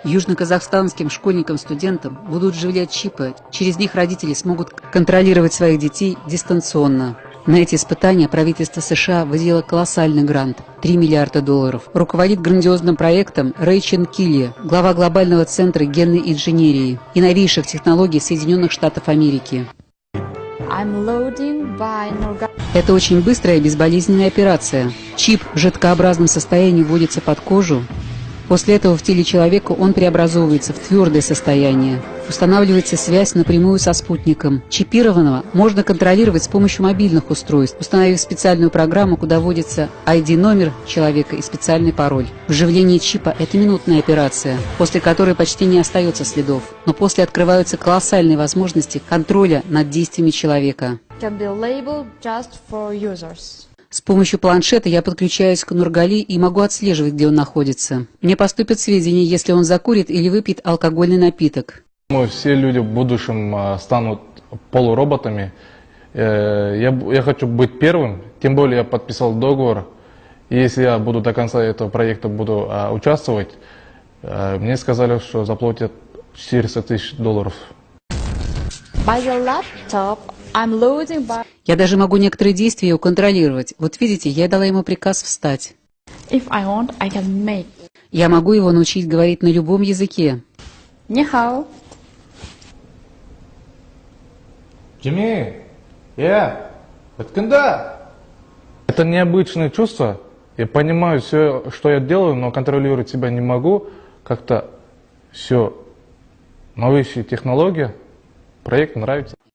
Южно-казахстанским школьникам-студентам будут вживлять чипы. Через них родители смогут контролировать своих детей дистанционно. На эти испытания правительство США выделило колоссальный грант – $3 миллиарда. Руководит грандиозным проектом Рэй Ченкилья, глава глобального центра генной инженерии и новейших технологий Соединенных Штатов Америки. Это очень быстрая и безболезненная операция. Чип в жидкообразном состоянии вводится под кожу. После этого в теле человека он преобразовывается в твердое состояние. Устанавливается связь напрямую со спутником. Чипированного можно контролировать с помощью мобильных устройств, установив специальную программу, куда вводится ID-номер человека и специальный пароль. Вживление чипа – это минутная операция, после которой почти не остается следов. Но после открываются колоссальные возможности контроля над действиями человека. С помощью планшета я подключаюсь к Нургали и могу отслеживать, где он находится. Мне поступят сведения, если он закурит или выпьет алкогольный напиток. Все люди в будущем станут полуроботами. Я хочу быть первым, тем более я подписал договор. И если я буду до конца этого проекта участвовать, мне сказали, что заплатят $400 тысяч. Я даже могу некоторые действия его контролировать. Вот видите, я дала ему приказ встать. Я могу его научить говорить на любом языке. Джимми, это необычное чувство. Я понимаю все, что я делаю, но контролировать себя не могу. Как-то все новейшие технологии, проект нравится.